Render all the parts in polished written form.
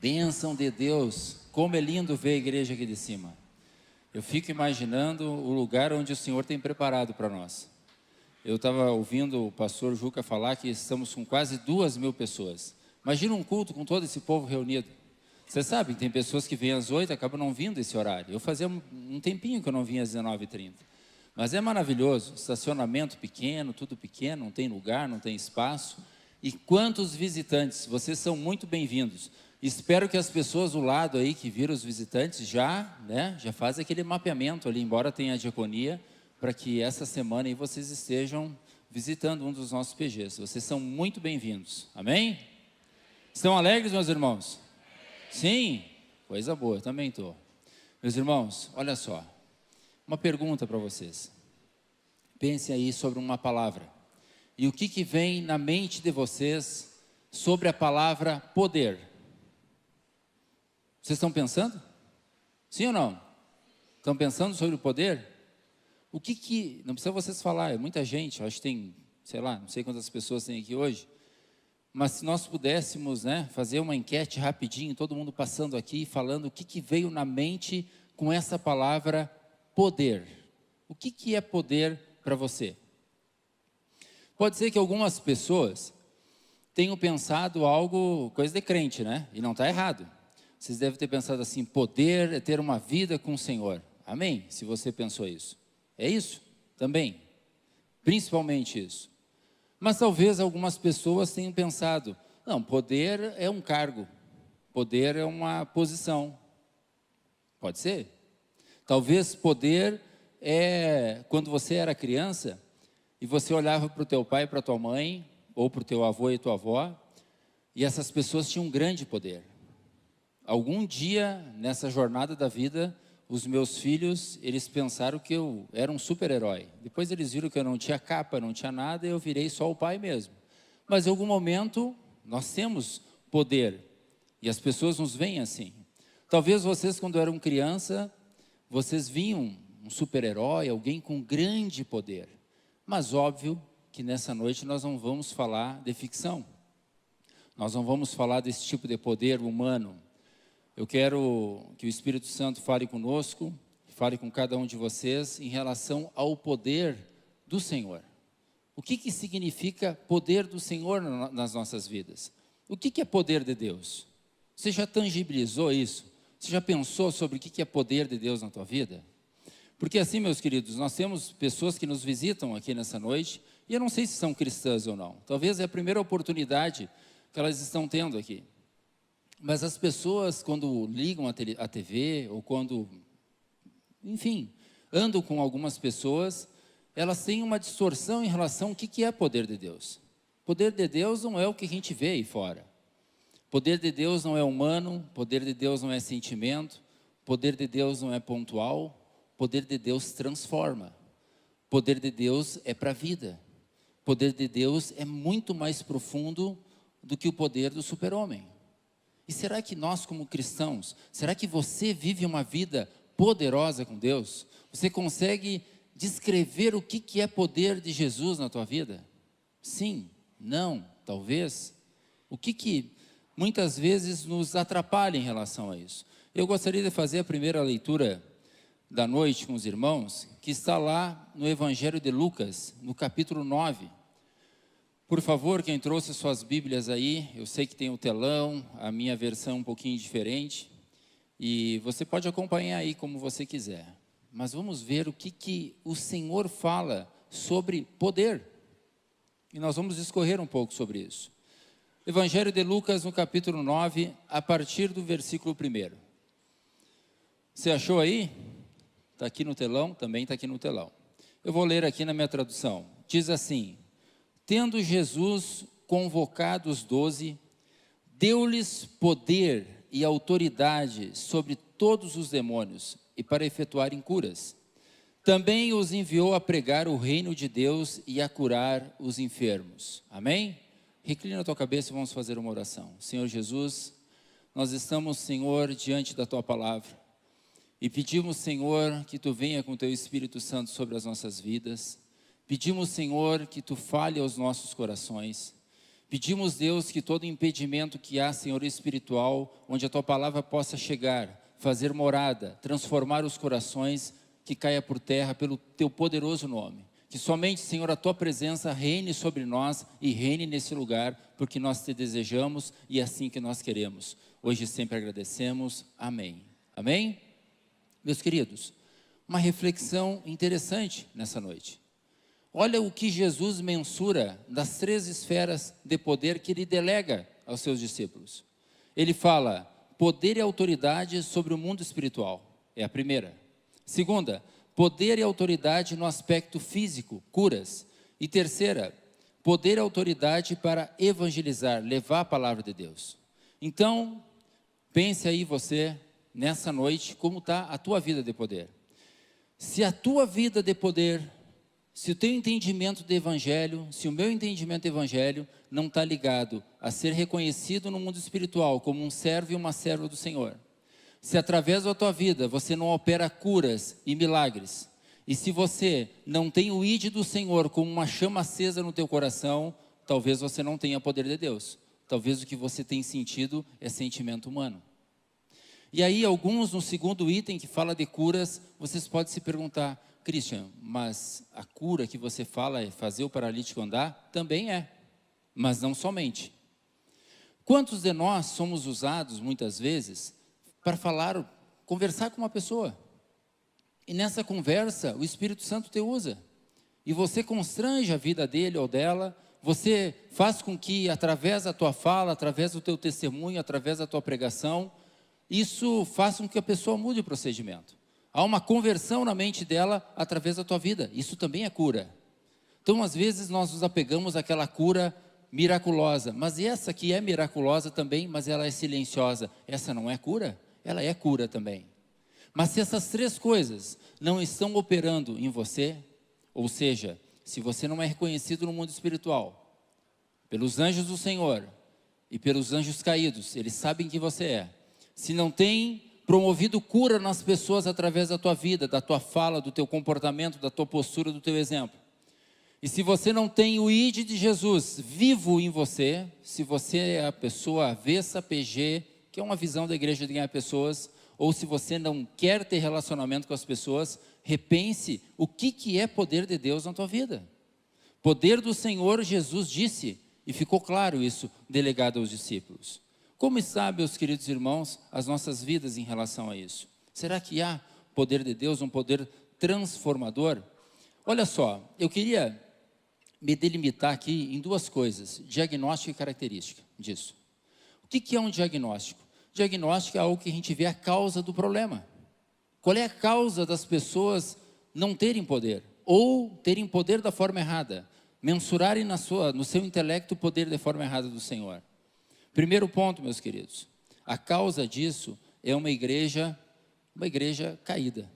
Bênção de Deus, como é lindo ver a igreja aqui de cima. Eu fico imaginando o lugar onde o Senhor tem preparado para nós. Eu estava ouvindo o pastor Juca falar que estamos com quase 2.000 pessoas. Imagina um culto com todo esse povo reunido. Você sabe que tem pessoas que vêm às 8 e acabam não vindo esse horário. Eu fazia um tempinho que eu não vinha às 19h30. Mas é maravilhoso, estacionamento pequeno, tudo pequeno, não tem lugar, não tem espaço. E quantos visitantes, vocês são muito bem-vindos. Espero que as pessoas do lado aí que viram os visitantes já fazem aquele mapeamento ali, embora tenha a diaconia, para que essa semana aí vocês estejam visitando um dos nossos PGs. Vocês são muito bem-vindos, amém? Estão alegres, meus irmãos? Sim? Coisa boa, eu também estou. Meus irmãos, olha só, uma pergunta para vocês. Pensem aí sobre uma palavra. E o que vem na mente de vocês sobre a palavra poder? Vocês estão pensando? Sim ou não? Estão pensando sobre o poder? O que não precisa vocês falar, é muita gente, acho que tem, sei lá, não sei quantas pessoas tem aqui hoje, mas se nós pudéssemos, fazer uma enquete rapidinho, todo mundo passando aqui e falando o que veio na mente com essa palavra poder. O que é poder para você? Pode ser que algumas pessoas tenham pensado algo, coisa de crente, e não está errado. Vocês devem ter pensado assim, poder é ter uma vida com o Senhor. Amém? Se você pensou isso. É isso? Também. Principalmente isso. Mas talvez algumas pessoas tenham pensado, não, poder é um cargo. Poder é uma posição. Pode ser? Talvez poder é quando você era criança e você olhava para o teu pai e para a tua mãe, ou para o teu avô e tua avó, e essas pessoas tinham um grande poder. Algum dia, nessa jornada da vida, os meus filhos, eles pensaram que eu era um super-herói. Depois eles viram que eu não tinha capa, não tinha nada, e eu virei só o pai mesmo. Mas em algum momento, nós temos poder, e as pessoas nos veem assim. Talvez vocês, quando eram criança, vocês viam um super-herói, alguém com grande poder. Mas óbvio que nessa noite nós não vamos falar de ficção. Nós não vamos falar desse tipo de poder humano. Eu quero que o Espírito Santo fale conosco, fale com cada um de vocês em relação ao poder do Senhor. O que significa poder do Senhor nas nossas vidas? O que é poder de Deus? Você já tangibilizou isso? Você já pensou sobre o que é poder de Deus na tua vida? Porque assim, meus queridos, nós temos pessoas que nos visitam aqui nessa noite, e eu não sei se são cristãs ou não. Talvez é a primeira oportunidade que elas estão tendo aqui. Mas as pessoas, quando ligam a TV, ou quando, enfim, andam com algumas pessoas, elas têm uma distorção em relação ao que é poder de Deus. Poder de Deus não é o que a gente vê aí fora. Poder de Deus não é humano, poder de Deus não é sentimento, poder de Deus não é pontual, poder de Deus transforma. Poder de Deus é para a vida. Poder de Deus é muito mais profundo do que o poder do super-homem. E será que nós, como cristãos, será que você vive uma vida poderosa com Deus? Você consegue descrever o que é poder de Jesus na tua vida? Sim, não, talvez. O que muitas vezes nos atrapalha em relação a isso? Eu gostaria de fazer a primeira leitura da noite com os irmãos, que está lá no Evangelho de Lucas, no capítulo 9. Por favor, quem trouxe suas Bíblias aí, eu sei que tem o telão, a minha versão é um pouquinho diferente, e você pode acompanhar aí como você quiser. Mas vamos ver o que o Senhor fala sobre poder. E nós vamos discorrer um pouco sobre isso. Evangelho de Lucas, no capítulo 9, a partir do versículo 1. Você achou aí? Está aqui no telão, também está aqui no telão. Eu vou ler aqui na minha tradução. Diz assim: tendo Jesus convocado os 12, deu-lhes poder e autoridade sobre todos os demônios e para efetuarem curas. Também os enviou a pregar o reino de Deus e a curar os enfermos. Amém? Reclina a tua cabeça e vamos fazer uma oração. Senhor Jesus, nós estamos, Senhor, diante da tua palavra. E pedimos, Senhor, que tu venha com teu Espírito Santo sobre as nossas vidas. Pedimos, Senhor, que tu fale aos nossos corações. Pedimos, Deus, que todo impedimento que há, Senhor, espiritual, onde a Tua palavra possa chegar, fazer morada, transformar os corações, que caia por terra pelo Teu poderoso nome. Que somente, Senhor, a Tua presença reine sobre nós e reine nesse lugar, porque nós Te desejamos e é assim que nós queremos. Hoje sempre agradecemos. Amém. Amém? Meus queridos, uma reflexão interessante nessa noite. Olha o que Jesus mensura das 3 esferas de poder que Ele delega aos seus discípulos. Ele fala, poder e autoridade sobre o mundo espiritual, é a primeira. Segunda, poder e autoridade no aspecto físico, curas. E terceira, poder e autoridade para evangelizar, levar a palavra de Deus. Então, pense aí você, nessa noite, como está a tua vida de poder. Se a tua vida de poder, se o teu entendimento de evangelho, se o meu entendimento de evangelho não está ligado a ser reconhecido no mundo espiritual como um servo e uma serva do Senhor, se através da tua vida você não opera curas e milagres, e se você não tem o ID do Senhor como uma chama acesa no teu coração, talvez você não tenha poder de Deus. Talvez o que você tem sentido é sentimento humano. E aí alguns, no segundo item que fala de curas, vocês podem se perguntar, Christian, mas a cura que você fala é fazer o paralítico andar? Também é, mas não somente. Quantos de nós somos usados muitas vezes para falar, conversar com uma pessoa? E nessa conversa o Espírito Santo te usa. E você constrange a vida dele ou dela, você faz com que através da tua fala, através do teu testemunho, através da tua pregação, isso faz com que a pessoa mude o procedimento. Há uma conversão na mente dela através da tua vida. Isso também é cura. Então, às vezes, nós nos apegamos àquela cura miraculosa. Mas essa que é miraculosa também, mas ela é silenciosa. Essa não é cura? Ela é cura também. Mas se essas 3 coisas não estão operando em você, ou seja, se você não é reconhecido no mundo espiritual, pelos anjos do Senhor e pelos anjos caídos, eles sabem que você é. Se não tem promovido cura nas pessoas através da tua vida, da tua fala, do teu comportamento, da tua postura, do teu exemplo. E se você não tem o ID de Jesus vivo em você, se você é a pessoa avessa PG, que é uma visão da igreja de ganhar pessoas, ou se você não quer ter relacionamento com as pessoas, repense o que é poder de Deus na tua vida. Poder do Senhor, Jesus disse, e ficou claro isso, delegado aos discípulos. Como está, meus queridos irmãos, as nossas vidas em relação a isso? Será que há poder de Deus, um poder transformador? Olha só, eu queria me delimitar aqui em 2 coisas, diagnóstico e característica disso. O que é um diagnóstico? Diagnóstico é algo que a gente vê a causa do problema. Qual é a causa das pessoas não terem poder? Ou terem poder da forma errada? Mensurarem no seu intelecto o poder de forma errada do Senhor. Primeiro ponto, meus queridos. A causa disso é uma igreja caída.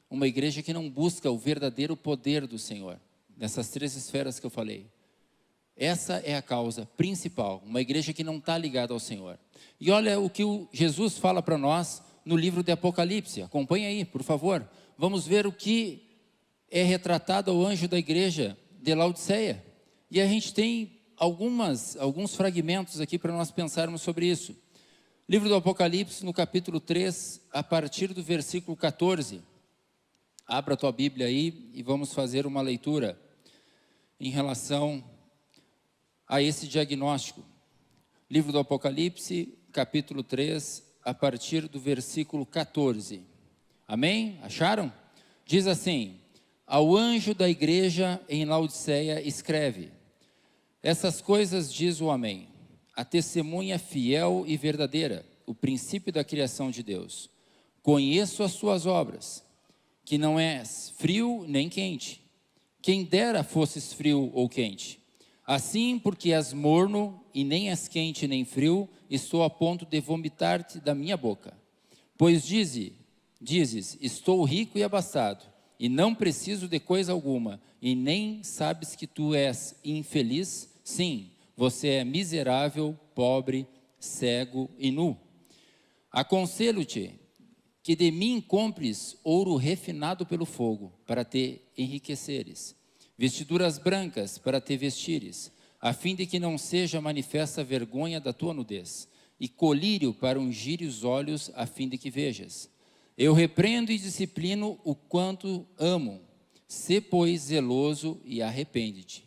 Uma igreja que não busca o verdadeiro poder do Senhor. Nessas 3 esferas que eu falei. Essa é a causa principal, uma igreja que não está ligada ao Senhor. E olha o que Jesus fala para nós no livro de Apocalipse, acompanha aí, por favor. Vamos ver o que é retratado ao anjo da igreja de Laodiceia. E a gente tem alguns fragmentos aqui para nós pensarmos sobre isso. Livro do Apocalipse, no capítulo 3, a partir do versículo 14. Abra a tua Bíblia aí e vamos fazer uma leitura em relação a esse diagnóstico. Livro do Apocalipse, capítulo 3, a partir do versículo 14. Amém? Acharam? Diz assim: ao anjo da igreja em Laodiceia escreve: essas coisas diz o Amém, a testemunha fiel e verdadeira, o princípio da criação de Deus. Conheço as suas obras, que não és frio nem quente. Quem dera fosses frio ou quente. Assim, porque és morno e nem és quente nem frio, estou a ponto de vomitar-te da minha boca. Pois dizes, estou rico e abastado, e não preciso de coisa alguma, e nem sabes que tu és infeliz? Sim, você é miserável, pobre, cego e nu. Aconselho-te que de mim compres ouro refinado pelo fogo, para te enriqueceres, vestiduras brancas para te vestires, a fim de que não seja manifesta a vergonha da tua nudez, e colírio para ungir os olhos, a fim de que vejas. Eu repreendo e disciplino o quanto amo. Sê, pois, zeloso e arrepende-te.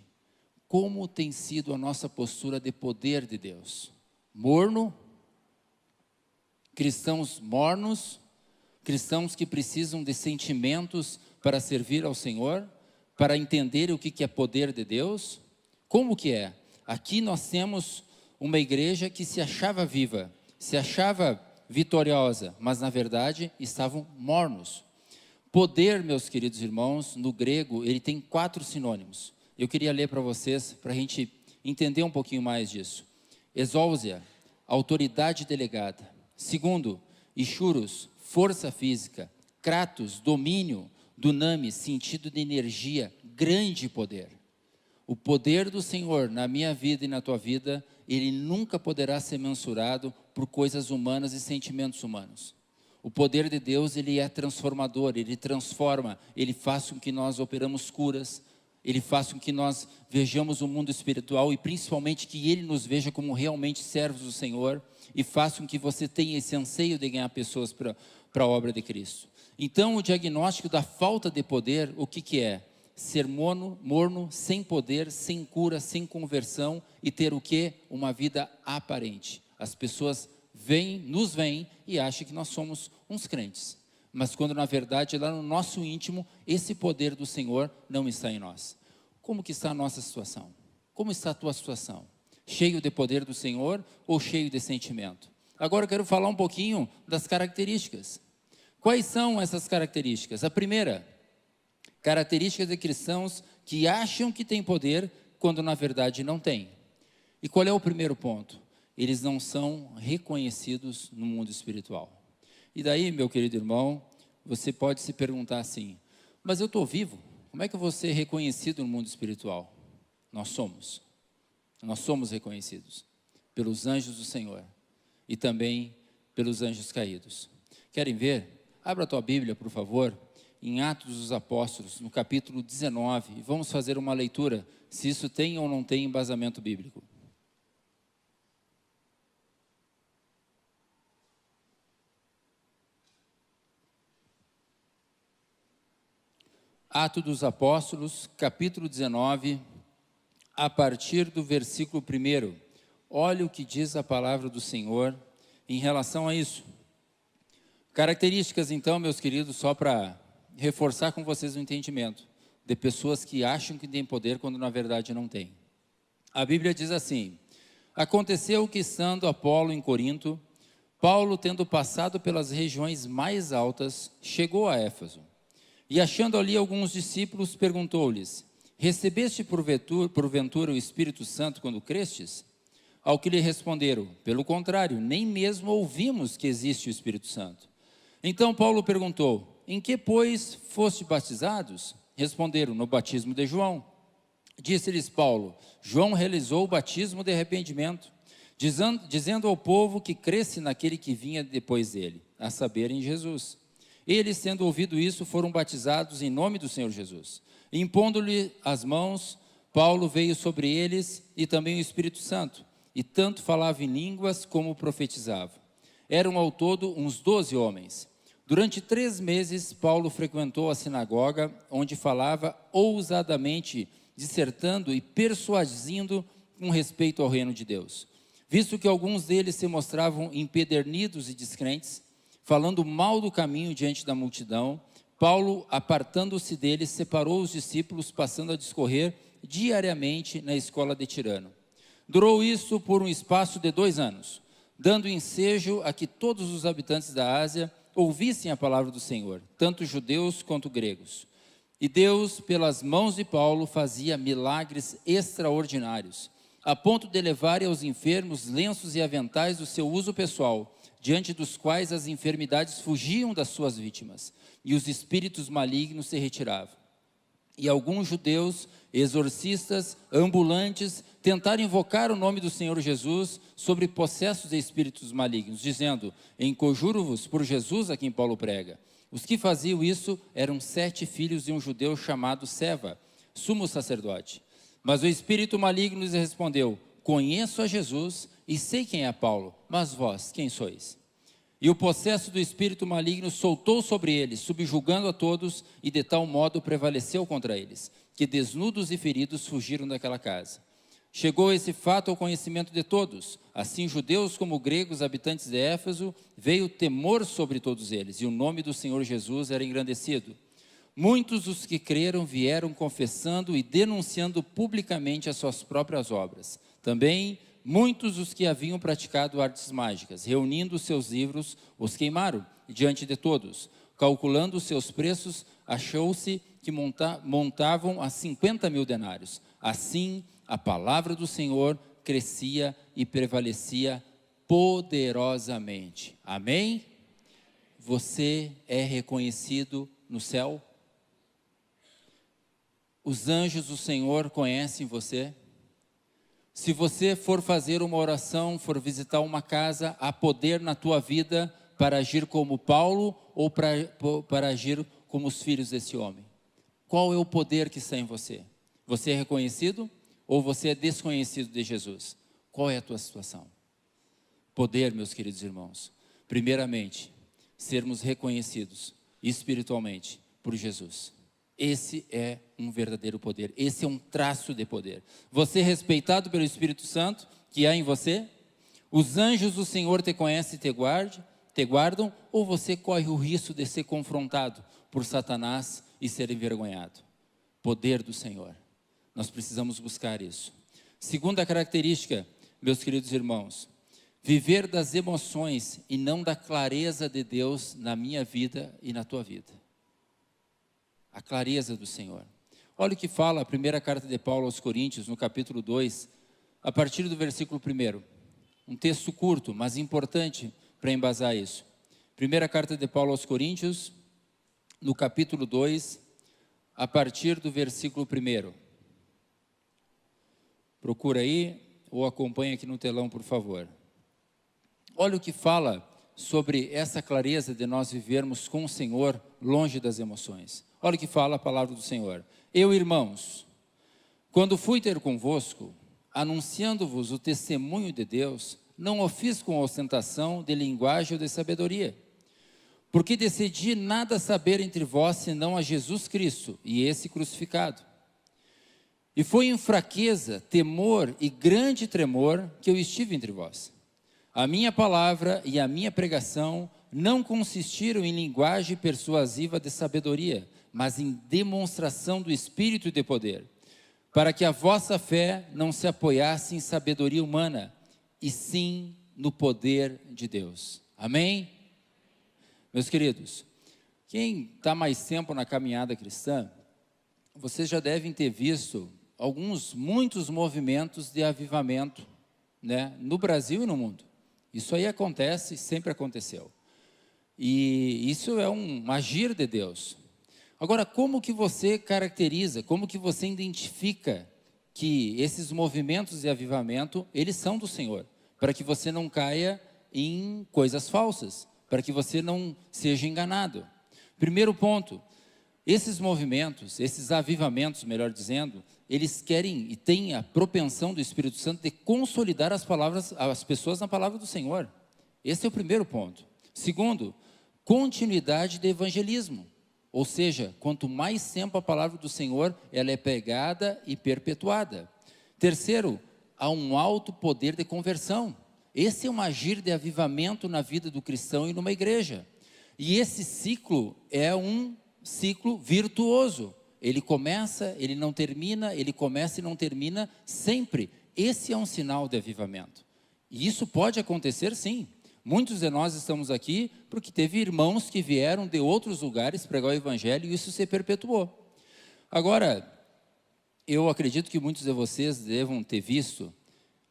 Como tem sido a nossa postura de poder de Deus? Morno? Cristãos mornos? Cristãos que precisam de sentimentos para servir ao Senhor? Para entender o que é poder de Deus? Como que é? Aqui nós temos uma igreja que se achava viva, se achava vitoriosa, mas na verdade estavam mornos. Poder, meus queridos irmãos, no grego, ele tem 4 sinônimos. Eu queria ler para vocês, para a gente entender um pouquinho mais disso. Exousia, autoridade delegada. Segundo, ischuros, força física. Kratos, domínio. Dunamis, sentido de energia, grande poder. O poder do Senhor na minha vida e na tua vida, ele nunca poderá ser mensurado por coisas humanas e sentimentos humanos. O poder de Deus, ele é transformador, ele transforma, ele faz com que nós operamos curas, ele faz com que nós vejamos o mundo espiritual e principalmente que ele nos veja como realmente servos do Senhor e faz com que você tenha esse anseio de ganhar pessoas para a obra de Cristo. Então, o diagnóstico da falta de poder, o que é? Ser morno, sem poder, sem cura, sem conversão e ter o quê? Uma vida aparente. As pessoas nos veem e acham que nós somos uns crentes. Mas quando na verdade, lá no nosso íntimo, esse poder do Senhor não está em nós. Como que está a nossa situação? Como está a tua situação? Cheio de poder do Senhor ou cheio de sentimento? Agora eu quero falar um pouquinho das características. Quais são essas características? A primeira, características de cristãos que acham que têm poder quando na verdade não têm. E qual é o primeiro ponto? Eles não são reconhecidos no mundo espiritual. E daí, meu querido irmão, você pode se perguntar assim, mas eu estou vivo, como é que eu vou ser reconhecido no mundo espiritual? Nós somos reconhecidos pelos anjos do Senhor e também pelos anjos caídos. Querem ver? Abra a tua Bíblia, por favor, em Atos dos Apóstolos, no capítulo 19, e vamos fazer uma leitura, se isso tem ou não tem embasamento bíblico. Atos dos Apóstolos, capítulo 19, a partir do versículo 1. Olha o que diz a palavra do Senhor em relação a isso. Características, então, meus queridos, só para reforçar com vocês o entendimento, de pessoas que acham que têm poder quando na verdade não têm. A Bíblia diz assim, aconteceu que estando Apolo em Corinto, Paulo, tendo passado pelas regiões mais altas, chegou a Éfeso. E achando ali alguns discípulos, perguntou-lhes, recebeste porventura o Espírito Santo quando crestes? Ao que lhe responderam, pelo contrário, nem mesmo ouvimos que existe o Espírito Santo. Então Paulo perguntou, em que, pois, foste batizados? Responderam, no batismo de João. Disse-lhes Paulo, João realizou o batismo de arrependimento, dizendo ao povo que cresce naquele que vinha depois dele, a saber, em Jesus. Eles, tendo ouvido isso, foram batizados em nome do Senhor Jesus. Impondo-lhe as mãos, Paulo veio sobre eles e também o Espírito Santo, e tanto falava em línguas como profetizava. Eram ao todo uns 12 homens. Durante 3 meses, Paulo frequentou a sinagoga, onde falava ousadamente, dissertando e persuadindo com respeito ao reino de Deus. Visto que alguns deles se mostravam empedernidos e descrentes, falando mal do caminho diante da multidão, Paulo, apartando-se deles, separou os discípulos, passando a discorrer diariamente na escola de Tirano. Durou isso por um espaço de 2 anos, dando ensejo a que todos os habitantes da Ásia ouvissem a palavra do Senhor, tanto judeus quanto gregos. E Deus, pelas mãos de Paulo, fazia milagres extraordinários, a ponto de levarem aos enfermos lenços e aventais do seu uso pessoal, diante dos quais as enfermidades fugiam das suas vítimas, e os espíritos malignos se retiravam. E alguns judeus, exorcistas, ambulantes, tentaram invocar o nome do Senhor Jesus sobre possessos de espíritos malignos, dizendo, enconjuro-vos por Jesus a quem Paulo prega. Os que faziam isso eram 7 filhos de um judeu chamado Seva, sumo sacerdote. Mas o espírito maligno lhes respondeu: conheço a Jesus e sei quem é Paulo, mas vós, quem sois? E o possesso do espírito maligno soltou sobre eles, subjugando a todos, e de tal modo prevaleceu contra eles, que desnudos e feridos fugiram daquela casa. Chegou esse fato ao conhecimento de todos, assim judeus como gregos, habitantes de Éfeso, veio temor sobre todos eles, e o nome do Senhor Jesus era engrandecido. Muitos dos que creram vieram confessando e denunciando publicamente as suas próprias obras. Também muitos dos que haviam praticado artes mágicas, reunindo os seus livros, os queimaram diante de todos. Calculando os seus preços, achou-se que montavam a 50.000 denários. Assim, a palavra do Senhor crescia e prevalecia poderosamente. Amém? Você é reconhecido no céu? Os anjos do Senhor conhecem você? Se você for fazer uma oração, for visitar uma casa, há poder na tua vida para agir como Paulo ou para agir como os filhos desse homem? Qual é o poder que está em você? Você é reconhecido ou você é desconhecido de Jesus? Qual é a tua situação? Poder, meus queridos irmãos. Primeiramente, sermos reconhecidos espiritualmente por Jesus. Esse é um verdadeiro poder, esse é um traço de poder. Você é respeitado pelo Espírito Santo que há em você? Os anjos do Senhor te conhecem e te guardam, ou você corre o risco de ser confrontado por Satanás e ser envergonhado? Poder do Senhor. Nós precisamos buscar isso. Segunda característica, meus queridos irmãos, viver das emoções e não da clareza de Deus na minha vida e na tua vida. A clareza do Senhor. Olha o que fala a primeira carta de Paulo aos Coríntios, no capítulo 2, a partir do versículo 1. Um texto curto, mas importante para embasar isso. Primeira carta de Paulo aos Coríntios, no capítulo 2, a partir do versículo 1. Procura aí, ou acompanha aqui no telão, por favor. Olha o que fala sobre essa clareza de nós vivermos com o Senhor, longe das emoções. Olha o que fala a palavra do Senhor. Eu, irmãos, quando fui ter convosco, anunciando-vos o testemunho de Deus, não o fiz com ostentação de linguagem ou de sabedoria, porque decidi nada saber entre vós, senão a Jesus Cristo, e esse crucificado. E foi em fraqueza, temor e grande tremor que eu estive entre vós. A minha palavra e a minha pregação não consistiram em linguagem persuasiva de sabedoria, mas em demonstração do Espírito e de poder, para que a vossa fé não se apoiasse em sabedoria humana, e sim no poder de Deus. Amém? Meus queridos, quem está mais tempo na caminhada cristã, vocês já devem ter visto muitos movimentos de avivamento, né, no Brasil e no mundo. Isso aí acontece, sempre aconteceu. E isso é um agir de Deus. Agora, como que você caracteriza, como que você identifica que esses movimentos de avivamento, eles são do Senhor? Para que você não caia em coisas falsas, para que você não seja enganado. Primeiro ponto, esses movimentos, esses avivamentos, melhor dizendo, eles querem e têm a propensão do Espírito Santo de consolidar as pessoas na palavra do Senhor. Esse é o primeiro ponto. Segundo, continuidade de evangelismo. Ou seja, quanto mais tempo a palavra do Senhor, ela é pregada e perpetuada. Terceiro, há um alto poder de conversão. Esse é um agir de avivamento na vida do cristão e numa igreja. E esse ciclo é um ciclo virtuoso. Ele começa, ele não termina, ele começa e não termina sempre. Esse é um sinal de avivamento. E isso pode acontecer sim. Muitos de nós estamos aqui porque teve irmãos que vieram de outros lugares pregar o evangelho e isso se perpetuou. Agora, eu acredito que muitos de vocês devam ter visto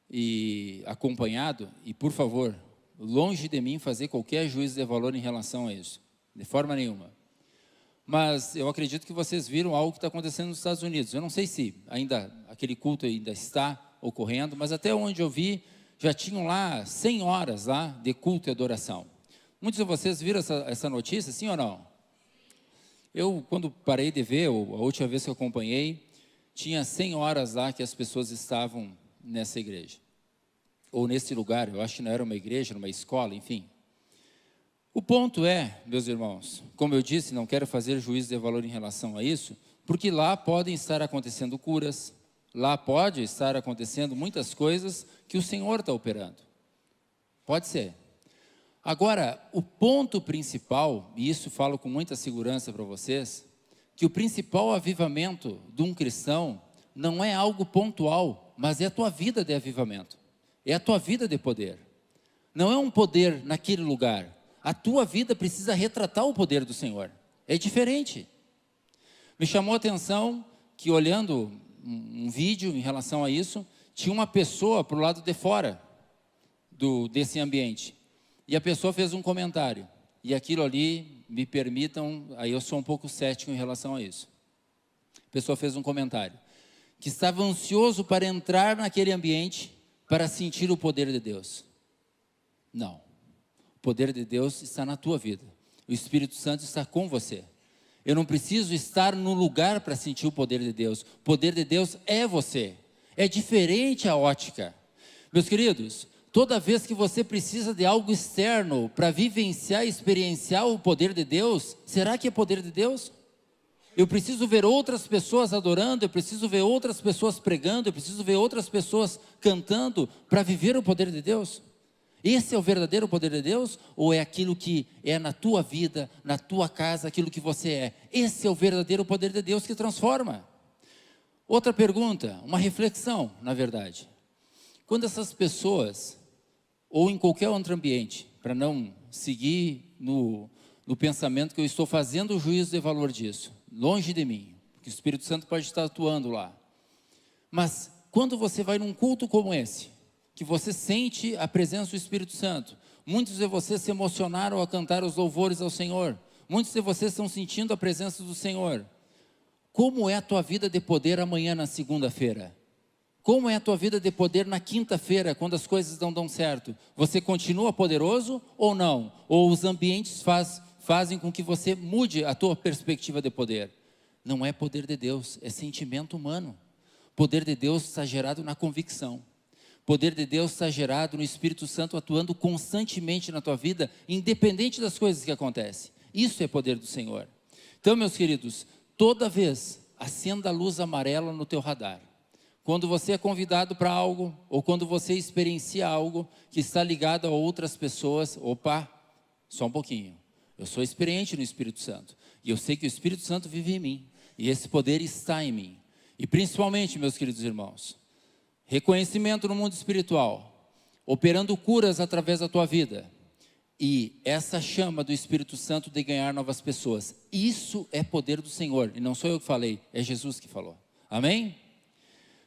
e acompanhado, e por favor, longe de mim fazer qualquer juízo de valor em relação a isso, de forma nenhuma. Mas eu acredito que vocês viram algo que está acontecendo nos Estados Unidos. Eu não sei se aquele culto ainda está ocorrendo, mas até onde eu vi, já tinham lá 100 horas lá de culto e adoração. Muitos de vocês viram essa notícia, sim ou não? Eu, quando parei de ver, a última vez que eu acompanhei, tinha 100 horas lá que as pessoas estavam nessa igreja. Ou nesse lugar, eu acho que não era uma igreja, era uma escola, enfim. O ponto é, meus irmãos, como eu disse, não quero fazer juízo de valor em relação a isso, porque lá podem estar acontecendo curas, lá pode estar acontecendo muitas coisas que o Senhor está operando. Pode ser. Agora, o ponto principal, e isso falo com muita segurança para vocês, que o principal avivamento de um cristão não é algo pontual, mas é a tua vida de avivamento, é a tua vida de poder. Não é um poder naquele lugar, a tua vida precisa retratar o poder do Senhor, é diferente. Me chamou a atenção que olhando um vídeo em relação a isso, tinha uma pessoa para o lado de fora desse ambiente, e a pessoa fez um comentário, e aquilo ali, me permitam, aí eu sou um pouco cético em relação a isso. A pessoa fez um comentário, que estava ansioso para entrar naquele ambiente, para sentir o poder de Deus. Não, o poder de Deus está na tua vida, o Espírito Santo está com você. Eu não preciso estar no lugar para sentir o poder de Deus, o poder de Deus é você, é diferente a ótica. Meus queridos, toda vez que você precisa de algo externo para vivenciar e experienciar o poder de Deus, será que é poder de Deus? Eu preciso ver outras pessoas adorando, eu preciso ver outras pessoas pregando, eu preciso ver outras pessoas cantando para viver o poder de Deus? Esse é o verdadeiro poder de Deus? Ou é aquilo que é na tua vida, na tua casa, aquilo que você é? Esse é o verdadeiro poder de Deus que transforma. Outra pergunta, uma reflexão, na verdade. Quando essas pessoas, ou em qualquer outro ambiente, para não seguir no pensamento que eu estou fazendo o juízo de valor disso, longe de mim, porque o Espírito Santo pode estar atuando lá. Mas quando você vai num culto como esse, que você sente a presença do Espírito Santo, muitos de vocês se emocionaram ao cantar os louvores ao Senhor, muitos de vocês estão sentindo a presença do Senhor. Como é a tua vida de poder amanhã na segunda-feira? Como é a tua vida de poder na quinta-feira, quando as coisas não dão certo? Você continua poderoso ou não? Ou os ambientes fazem com que você mude a tua perspectiva de poder? Não é poder de Deus, é sentimento humano. Poder de Deus está gerado na convicção. Poder de Deus está gerado no Espírito Santo atuando constantemente na tua vida, independente das coisas que acontecem. Isso é poder do Senhor. Então, meus queridos, toda vez acenda a luz amarela no teu radar. Quando você é convidado para algo, ou quando você experiencia algo que está ligado a outras pessoas, opa, só um pouquinho. Eu sou experiente no Espírito Santo, e eu sei que o Espírito Santo vive em mim, e esse poder está em mim. E principalmente, meus queridos irmãos, reconhecimento no mundo espiritual, operando curas através da tua vida, e essa chama do Espírito Santo de ganhar novas pessoas. Isso é poder do Senhor, e não sou eu que falei, é Jesus que falou. Amém?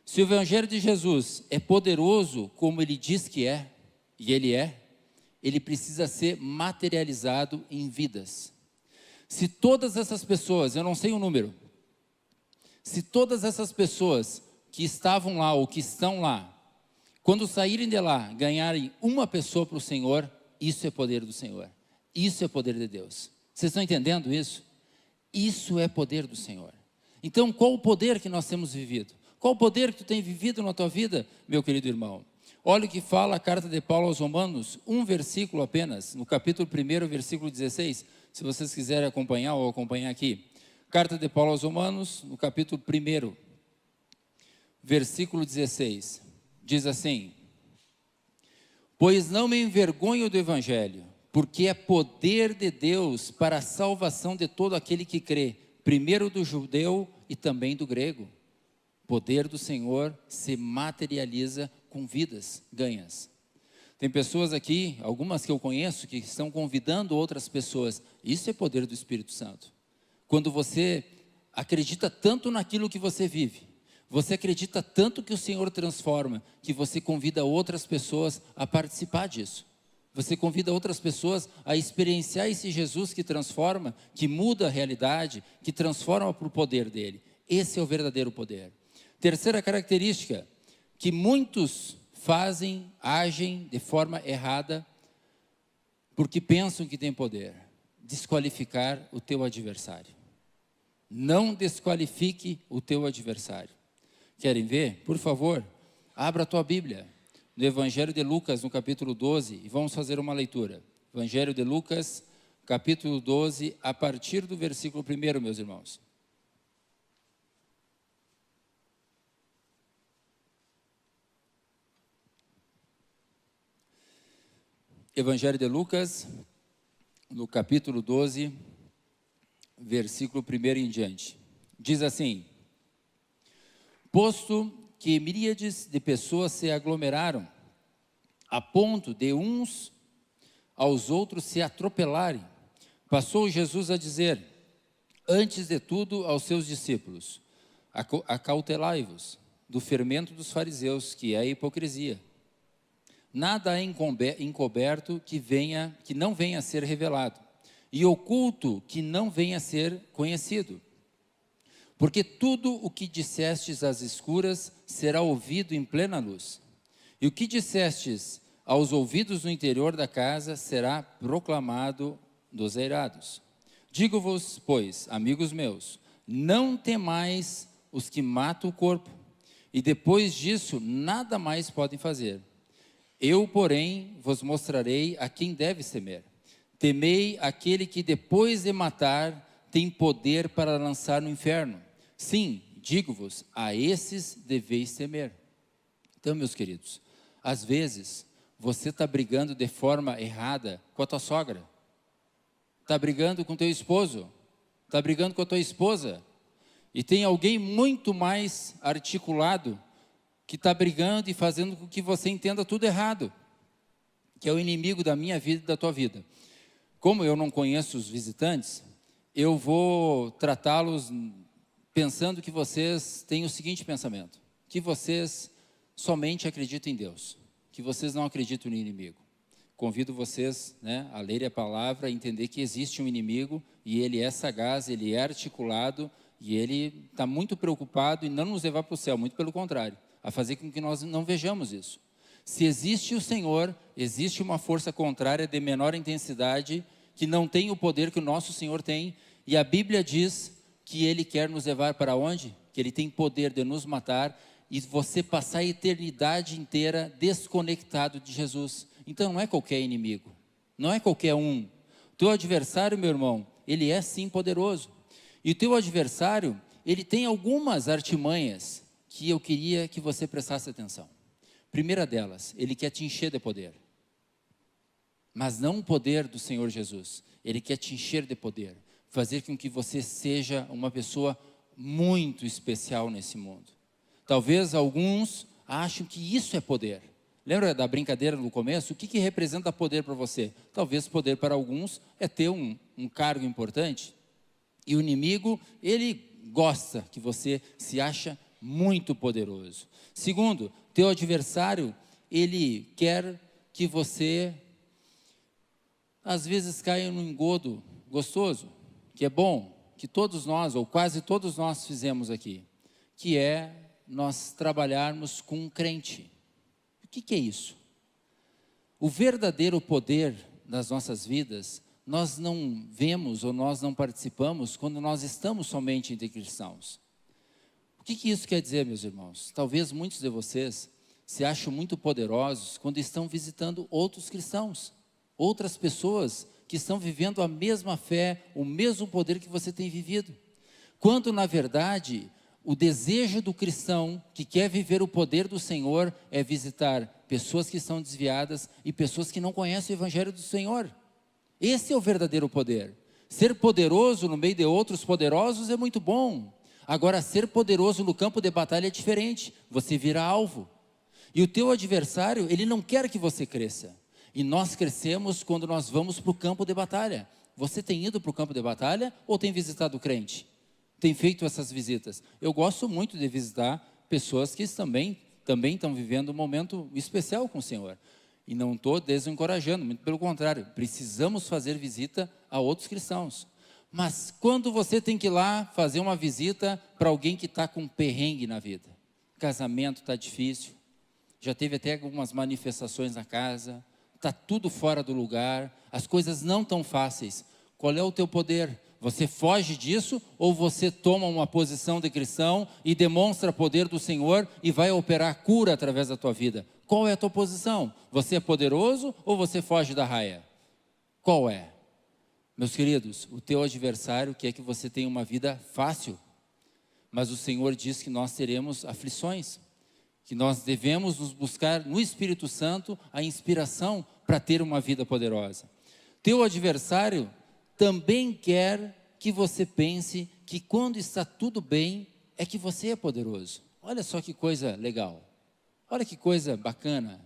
Se o Evangelho de Jesus é poderoso como ele diz que é, e ele precisa ser materializado em vidas. Se todas essas pessoas, eu não sei o número, se todas essas pessoas que estavam lá ou que estão lá, quando saírem de lá, ganharem uma pessoa para o Senhor, isso é poder do Senhor, isso é poder de Deus. Vocês estão entendendo isso? Isso é poder do Senhor. Então, qual o poder que nós temos vivido? Qual o poder que tu tem vivido na tua vida, meu querido irmão? Olha o que fala a carta de Paulo aos Romanos, um versículo apenas, no capítulo 1, versículo 16, se vocês quiserem acompanhar ou acompanhar aqui. Carta de Paulo aos Romanos, no capítulo 1, versículo 16, diz assim: pois não me envergonho do Evangelho, porque é poder de Deus para a salvação de todo aquele que crê, primeiro do judeu e também do grego. O poder do Senhor se materializa com vidas ganhas. Tem pessoas aqui, algumas que eu conheço, que estão convidando outras pessoas. Isso é poder do Espírito Santo. Quando você acredita tanto naquilo que você vive, você acredita tanto que o Senhor transforma, que você convida outras pessoas a participar disso. Você convida outras pessoas a experienciar esse Jesus que transforma, que muda a realidade, que transforma para o poder dele. Esse é o verdadeiro poder. Terceira característica, que muitos agem de forma errada, porque pensam que tem poder: desqualificar o teu adversário. Não desqualifique o teu adversário. Querem ver? Por favor, abra a tua Bíblia no Evangelho de Lucas, no capítulo 12, e vamos fazer uma leitura. Evangelho de Lucas, capítulo 12, a partir do versículo 1, meus irmãos. Evangelho de Lucas, no capítulo 12, versículo 1 em diante. Diz assim: posto que miríades de pessoas se aglomeraram, a ponto de uns aos outros se atropelarem, passou Jesus a dizer, antes de tudo aos seus discípulos, acautelai-vos do fermento dos fariseus, que é a hipocrisia. Nada é encoberto que não venha a ser revelado, e oculto que não venha a ser conhecido. Porque tudo o que dissestes às escuras será ouvido em plena luz, e o que dissestes aos ouvidos no interior da casa será proclamado dos eirados. Digo-vos, pois, amigos meus, não temais os que matam o corpo, e depois disso nada mais podem fazer. Eu, porém, vos mostrarei a quem deves temer. Temei aquele que depois de matar tem poder para lançar no inferno. Sim, digo-vos, a esses deveis temer. Então, meus queridos, às vezes você está brigando de forma errada com a tua sogra, está brigando com teu esposo, está brigando com a tua esposa, e tem alguém muito mais articulado que está brigando e fazendo com que você entenda tudo errado, que é o inimigo da minha vida e da tua vida. Como eu não conheço os visitantes, eu vou tratá-los pensando que vocês têm o seguinte pensamento, que vocês somente acreditam em Deus, que vocês não acreditam no inimigo. Convido vocês, a ler a palavra, a entender que existe um inimigo, e ele é sagaz, ele é articulado, e ele está muito preocupado em não nos levar para o céu, muito pelo contrário, a fazer com que nós não vejamos isso. Se existe o Senhor, existe uma força contrária de menor intensidade, que não tem o poder que o nosso Senhor tem, e a Bíblia diz que Ele quer nos levar para onde? Que Ele tem poder de nos matar, e você passar a eternidade inteira desconectado de Jesus. Então não é qualquer inimigo, não é qualquer um. Teu adversário, meu irmão, ele é sim poderoso, e o teu adversário, ele tem algumas artimanhas, que eu queria que você prestasse atenção. Primeira delas, ele quer te encher de poder. Mas não o poder do Senhor Jesus. Ele quer te encher de poder. Fazer com que você seja uma pessoa muito especial nesse mundo. Talvez alguns achem que isso é poder. Lembra da brincadeira no começo? O que representa poder para você? Talvez poder para alguns é ter um cargo importante. E o inimigo, ele gosta que você se acha muito poderoso. Segundo, teu adversário, ele quer que você, às vezes, caia num engodo gostoso, que é bom, que todos nós, ou quase todos nós fizemos aqui, que é nós trabalharmos com um crente. O que é isso? O verdadeiro poder das nossas vidas, nós não vemos ou nós não participamos quando nós estamos somente entre cristãos. O que isso quer dizer, meus irmãos? Talvez muitos de vocês se acham muito poderosos quando estão visitando outros cristãos, outras pessoas que estão vivendo a mesma fé, o mesmo poder que você tem vivido. Quando, na verdade, o desejo do cristão que quer viver o poder do Senhor é visitar pessoas que estão desviadas e pessoas que não conhecem o Evangelho do Senhor. Esse é o verdadeiro poder. Ser poderoso no meio de outros poderosos é muito bom. Agora, ser poderoso no campo de batalha é diferente. Você vira alvo. E o teu adversário, ele não quer que você cresça. E nós crescemos quando nós vamos para o campo de batalha. Você tem ido para o campo de batalha ou tem visitado o crente? Tem feito essas visitas? Eu gosto muito de visitar pessoas que também estão vivendo um momento especial com o Senhor. E não estou desencorajando, muito pelo contrário. Precisamos fazer visita a outros cristãos. Mas quando você tem que ir lá fazer uma visita para alguém que está com um perrengue na vida, casamento está difícil, já teve até algumas manifestações na casa, está tudo fora do lugar, as coisas não tão fáceis, qual é o teu poder? Você foge disso ou você toma uma posição de cristão e demonstra o poder do Senhor e vai operar cura através da tua vida? Qual é a tua posição? Você é poderoso ou você foge da raia? Qual é? Meus queridos, o teu adversário quer que você tenha uma vida fácil, mas o Senhor diz que nós teremos aflições, que nós devemos nos buscar no Espírito Santo a inspiração para ter uma vida poderosa. Teu adversário também quer que você pense que quando está tudo bem, é que você é poderoso. Olha só que coisa legal, olha que coisa bacana.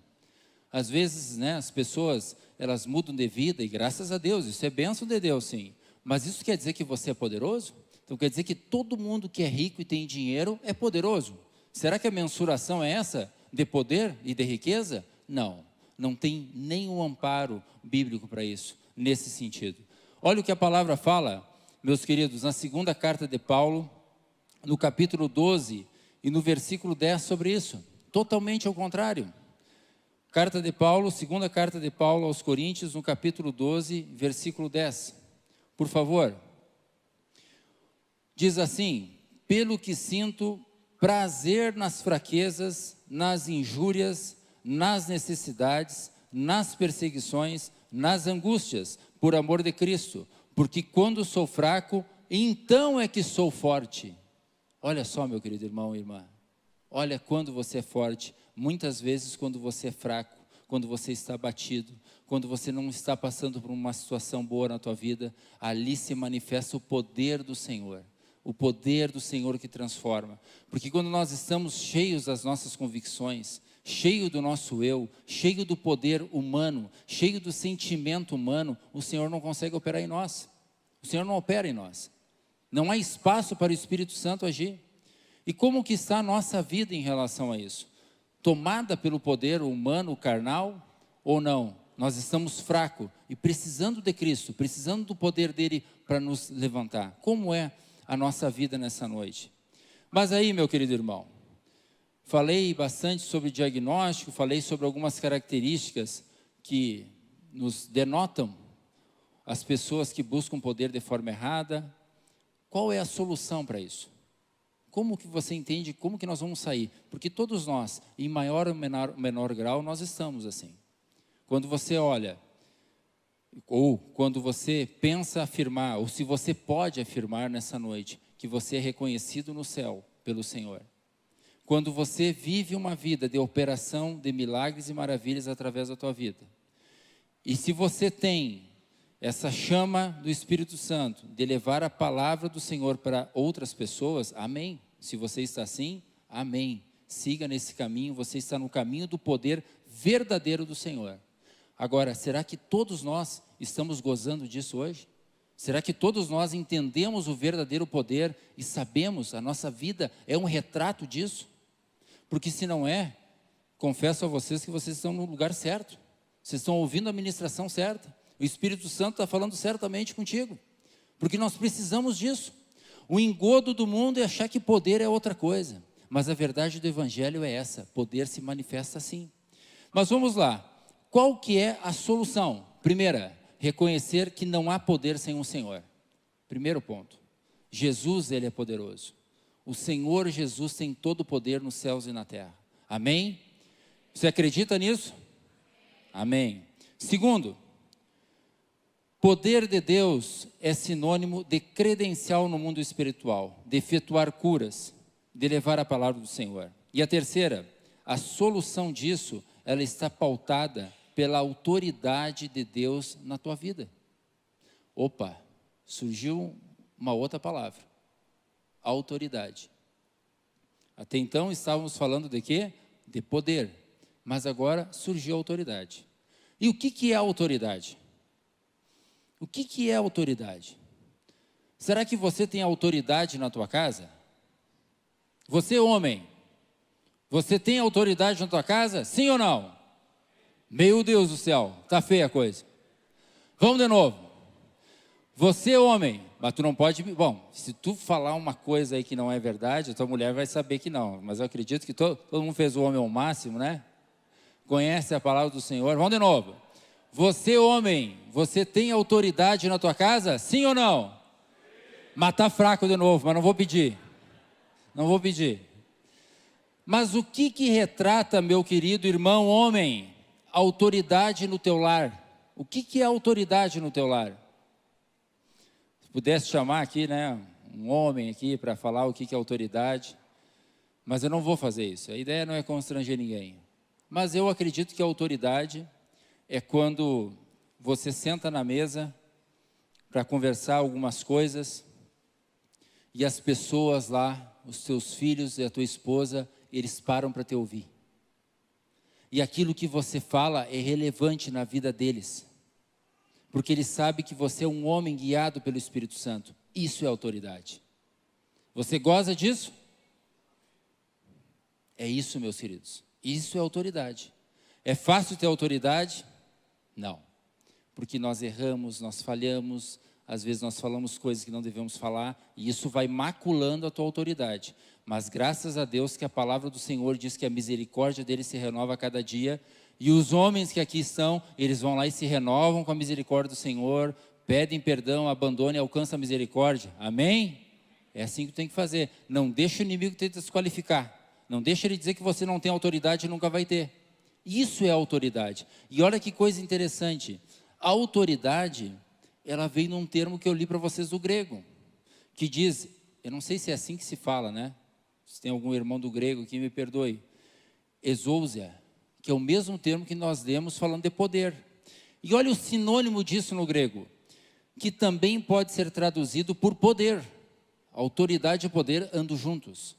Às vezes, né, as pessoas, elas mudam de vida, e graças a Deus, isso é bênção de Deus, sim. Mas isso quer dizer que você é poderoso? Então quer dizer que todo mundo que é rico e tem dinheiro é poderoso? Será que a mensuração é essa, de poder e de riqueza? Não, não tem nenhum amparo bíblico para isso, nesse sentido. Olha o que a palavra fala, meus queridos, na segunda carta de Paulo, no capítulo 12 e no versículo 10 sobre isso, totalmente ao contrário. Carta de Paulo, segunda carta de Paulo aos Coríntios, no capítulo 12, versículo 10. Por favor. Diz assim: pelo que sinto prazer nas fraquezas, nas injúrias, nas necessidades, nas perseguições, nas angústias, por amor de Cristo, porque quando sou fraco, então é que sou forte. Olha só, meu querido irmão e irmã, olha quando você é forte. Muitas vezes quando você é fraco, quando você está abatido, quando você não está passando por uma situação boa na tua vida, ali se manifesta o poder do Senhor. O poder do Senhor que transforma. Porque quando nós estamos cheios das nossas convicções, cheio do nosso eu, cheio do poder humano, cheio do sentimento humano, o Senhor não consegue operar em nós. O Senhor não opera em nós. Não há espaço para o Espírito Santo agir. E como que está a nossa vida em relação a isso? Tomada pelo poder humano, carnal, ou não? Nós estamos fracos e precisando de Cristo, precisando do poder dele para nos levantar. Como é a nossa vida nessa noite? Mas aí, meu querido irmão, falei bastante sobre diagnóstico, falei sobre algumas características que nos denotam as pessoas que buscam poder de forma errada. Qual é a solução para isso? Como que você entende, como que nós vamos sair? Porque todos nós, em maior ou menor grau, nós estamos assim. Quando você olha, ou quando você pensa afirmar, ou se você pode afirmar nessa noite, que você é reconhecido no céu pelo Senhor. Quando você vive uma vida de operação de milagres e maravilhas através da tua vida. E se você tem essa chama do Espírito Santo, de levar a palavra do Senhor para outras pessoas, amém. Se você está assim, amém. Siga nesse caminho, você está no caminho do poder verdadeiro do Senhor. Agora, será que todos nós estamos gozando disso hoje? Será que todos nós entendemos o verdadeiro poder e sabemos, a nossa vida é um retrato disso? Porque se não é, confesso a vocês que vocês estão no lugar certo. Vocês estão ouvindo a ministração certa. O Espírito Santo está falando certamente contigo, porque nós precisamos disso. O engodo do mundo é achar que poder é outra coisa, mas a verdade do Evangelho é essa, poder se manifesta assim. Mas vamos lá, qual que é a solução? Primeira, reconhecer que não há poder sem o Senhor. Primeiro ponto, Jesus, ele é poderoso. O Senhor Jesus tem todo o poder nos céus e na terra. Amém? Você acredita nisso? Amém. Segundo, poder de Deus é sinônimo de credencial no mundo espiritual, de efetuar curas, de levar a palavra do Senhor. E a terceira, a solução disso, ela está pautada pela autoridade de Deus na tua vida. Opa, surgiu uma outra palavra, autoridade. Até então estávamos falando de quê? De poder, mas agora surgiu a autoridade. E o que é a autoridade? O que é autoridade? Será que você tem autoridade na tua casa? Você, homem, você tem autoridade na tua casa? Sim ou não? Meu Deus do céu, está feia a coisa. Vamos de novo. Você, homem, mas tu não pode... Bom, se tu falar uma coisa aí que não é verdade, a tua mulher vai saber que não. Mas eu acredito que todo mundo fez o homem ao máximo, né? Conhece a palavra do Senhor. Vamos de novo. Você, homem, você tem autoridade na tua casa? Sim ou não? Matar fraco de novo, mas não vou pedir. Não vou pedir. Mas o que retrata, meu querido irmão homem, autoridade no teu lar? O que é autoridade no teu lar? Se pudesse chamar aqui, né, um homem aqui para falar o que é autoridade, mas eu não vou fazer isso. A ideia não é constranger ninguém. Mas eu acredito que a autoridade é quando você senta na mesa para conversar algumas coisas e as pessoas lá, os teus filhos e a tua esposa, eles param para te ouvir. E aquilo que você fala é relevante na vida deles, porque eles sabem que você é um homem guiado pelo Espírito Santo. Isso é autoridade. Você goza disso? É isso, meus queridos. Isso é autoridade. É fácil ter autoridade? Não. Porque nós erramos, nós falhamos, às vezes nós falamos coisas que não devemos falar, e isso vai maculando a tua autoridade. Mas graças a Deus que a palavra do Senhor diz que a misericórdia dele se renova a cada dia, e os homens que aqui estão, eles vão lá e se renovam com a misericórdia do Senhor, pedem perdão, abandonam e alcançam a misericórdia. Amém? É assim que tem que fazer. Não deixa o inimigo te desqualificar. Não deixa ele dizer que você não tem autoridade e nunca vai ter. Isso é autoridade. E olha que coisa interessante. A autoridade, ela vem num termo que eu li para vocês do grego, que diz, eu não sei se é assim que se fala, né? Se tem algum irmão do grego que me perdoe. Exousia, que é o mesmo termo que nós lemos falando de poder. E olha o sinônimo disso no grego, que também pode ser traduzido por poder. Autoridade e poder andam juntas.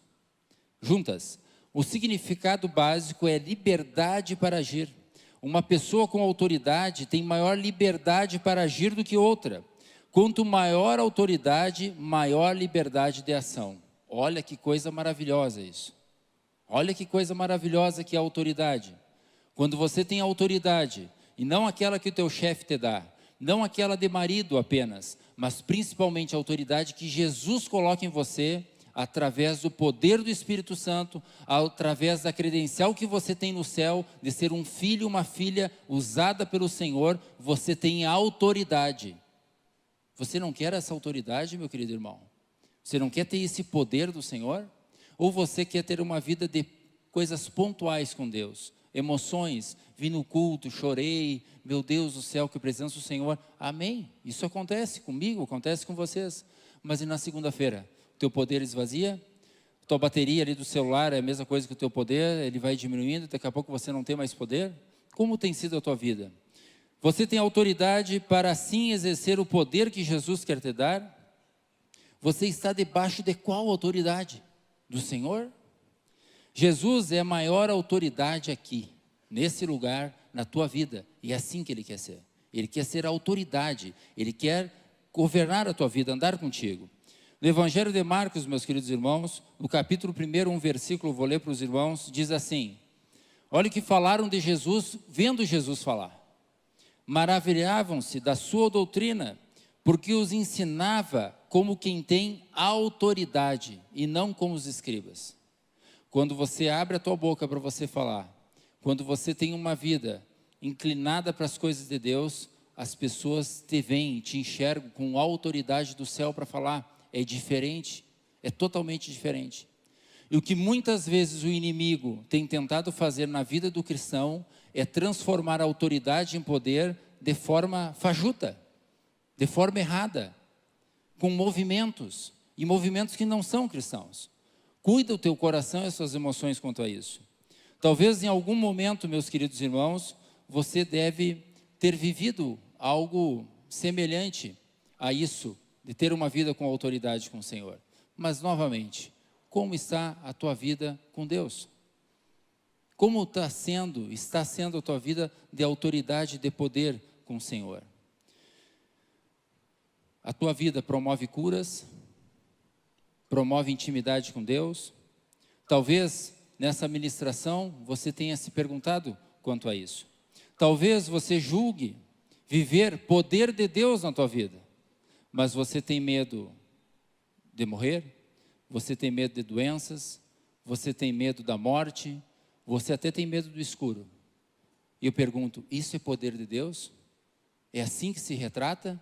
O significado básico é liberdade para agir. Uma pessoa com autoridade tem maior liberdade para agir do que outra. Quanto maior a autoridade, maior liberdade de ação. Olha que coisa maravilhosa isso. Olha que coisa maravilhosa que é a autoridade. Quando você tem autoridade, e não aquela que o teu chefe te dá, não aquela de marido apenas, mas principalmente a autoridade que Jesus coloca em você, através do poder do Espírito Santo, através da credencial que você tem no céu, de ser um filho, uma filha usada pelo Senhor, você tem autoridade. Você não quer essa autoridade, meu querido irmão? Você não quer ter esse poder do Senhor? Ou você quer ter uma vida de coisas pontuais com Deus? Emoções, vim no culto, chorei, meu Deus do céu, que presença do Senhor. Amém, isso acontece comigo, acontece com vocês. Mas e na segunda-feira? Teu poder esvazia, tua bateria ali do celular é a mesma coisa que o teu poder, ele vai diminuindo, daqui a pouco você não tem mais poder. Como tem sido a tua vida? Você tem autoridade para assim exercer o poder que Jesus quer te dar? Você está debaixo de qual autoridade? Do Senhor? Jesus é a maior autoridade aqui, nesse lugar, na tua vida, e é assim que Ele quer ser. Ele quer ser a autoridade, Ele quer governar a tua vida, andar contigo. No Evangelho de Marcos, meus queridos irmãos, no capítulo 1, um versículo, vou ler para os irmãos, diz assim, olha o que falaram de Jesus, vendo Jesus falar. Maravilhavam-se da sua doutrina, porque os ensinava como quem tem autoridade, e não como os escribas. Quando você abre a tua boca para você falar, quando você tem uma vida inclinada para as coisas de Deus, as pessoas te veem, te enxergam com a autoridade do céu para falar. É diferente, é totalmente diferente. E o que muitas vezes o inimigo tem tentado fazer na vida do cristão é transformar a autoridade em poder de forma fajuta, de forma errada, com movimentos, e movimentos que não são cristãos. Cuida o teu coração e as suas emoções quanto a isso. Talvez em algum momento, meus queridos irmãos, você deve ter vivido algo semelhante a isso, de ter uma vida com autoridade com o Senhor. Mas novamente, como está a tua vida com Deus? Como está sendo a tua vida de autoridade, de poder com o Senhor? A tua vida promove curas, promove intimidade com Deus? Talvez nessa ministração você tenha se perguntado quanto a isso. Talvez você julgue viver poder de Deus na tua vida, mas você tem medo de morrer, você tem medo de doenças, você tem medo da morte, você até tem medo do escuro. E eu pergunto, isso é poder de Deus? É assim que se retrata?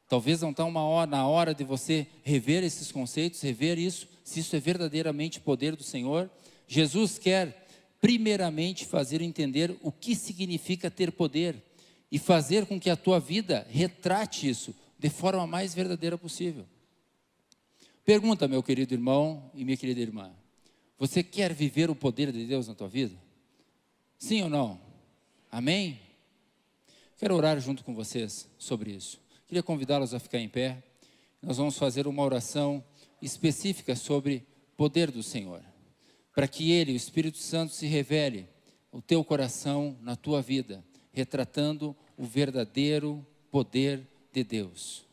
Talvez não está na hora de você rever esses conceitos, rever isso, se isso é verdadeiramente poder do Senhor. Jesus quer, primeiramente, fazer entender o que significa ter poder e fazer com que a tua vida retrate isso de forma mais verdadeira possível. Pergunta, meu querido irmão e minha querida irmã, você quer viver o poder de Deus na tua vida? Sim ou não? Amém? Quero orar junto com vocês sobre isso. Queria convidá-los a ficar em pé. Nós vamos fazer uma oração específica sobre o poder do Senhor, para que Ele, o Espírito Santo, se revele o teu coração na tua vida, retratando o verdadeiro poder de Deus.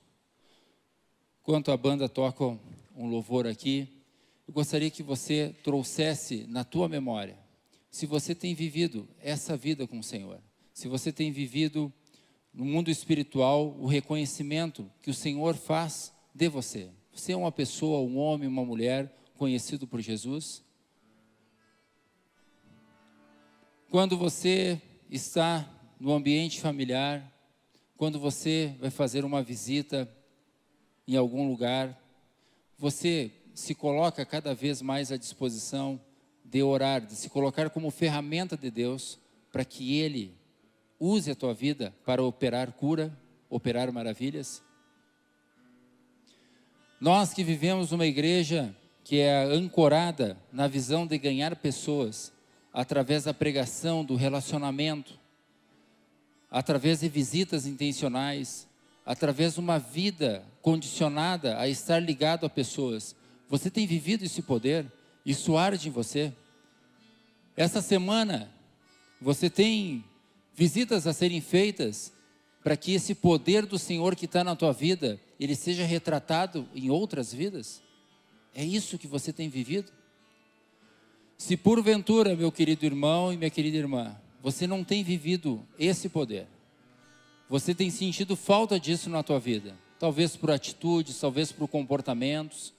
Enquanto a banda toca um louvor aqui, eu gostaria que você trouxesse na tua memória, se você tem vivido essa vida com o Senhor, se você tem vivido no mundo espiritual o reconhecimento que o Senhor faz de você. Você é uma pessoa, um homem, uma mulher conhecido por Jesus? Quando você está no ambiente familiar, quando você vai fazer uma visita em algum lugar, você se coloca cada vez mais à disposição de orar, de se colocar como ferramenta de Deus, para que Ele use a tua vida para operar cura, operar maravilhas. Nós que vivemos numa igreja que é ancorada na visão de ganhar pessoas, através da pregação, do relacionamento, através de visitas intencionais, através de uma vida condicionada a estar ligado a pessoas. Você tem vivido esse poder? Isso arde em você? Essa semana, você tem visitas a serem feitas para que esse poder do Senhor que está na tua vida, ele seja retratado em outras vidas? É isso que você tem vivido? Se porventura, meu querido irmão e minha querida irmã, você não tem vivido esse poder, você tem sentido falta disso na tua vida, talvez por atitudes, talvez por comportamentos,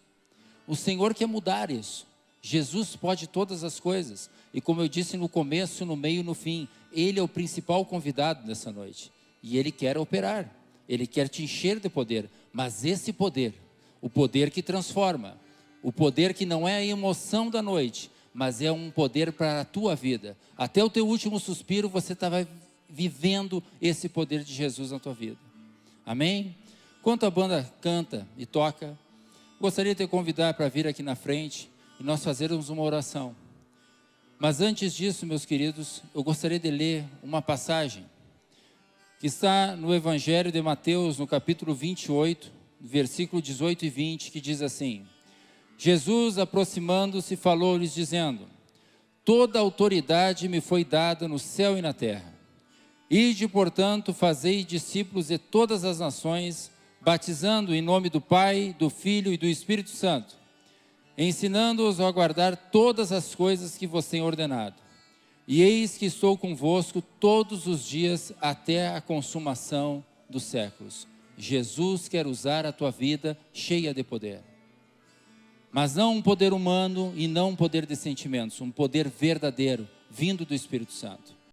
o Senhor quer mudar isso. Jesus pode todas as coisas, e como eu disse no começo, no meio e no fim, Ele é o principal convidado nessa noite, e Ele quer operar, Ele quer te encher de poder, mas esse poder, o poder que transforma, o poder que não é a emoção da noite, mas é um poder para a tua vida, até o teu último suspiro você estava vivendo esse poder de Jesus na tua vida, amém? Enquanto a banda canta e toca, gostaria de te convidar para vir aqui na frente, e nós fazermos uma oração. Mas antes disso, meus queridos, eu gostaria de ler uma passagem que está no Evangelho de Mateus, no capítulo 28, versículo 18 e 20, que diz assim: Jesus, aproximando-se, falou-lhes dizendo: toda autoridade me foi dada no céu e na terra. Ide, portanto, fazei discípulos de todas as nações, batizando em nome do Pai, do Filho e do Espírito Santo, ensinando-os a guardar todas as coisas que vos tenho ordenado. E eis que estou convosco todos os dias até a consumação dos séculos. Jesus quer usar a tua vida cheia de poder. Mas não um poder humano e não um poder de sentimentos, um poder verdadeiro, vindo do Espírito Santo.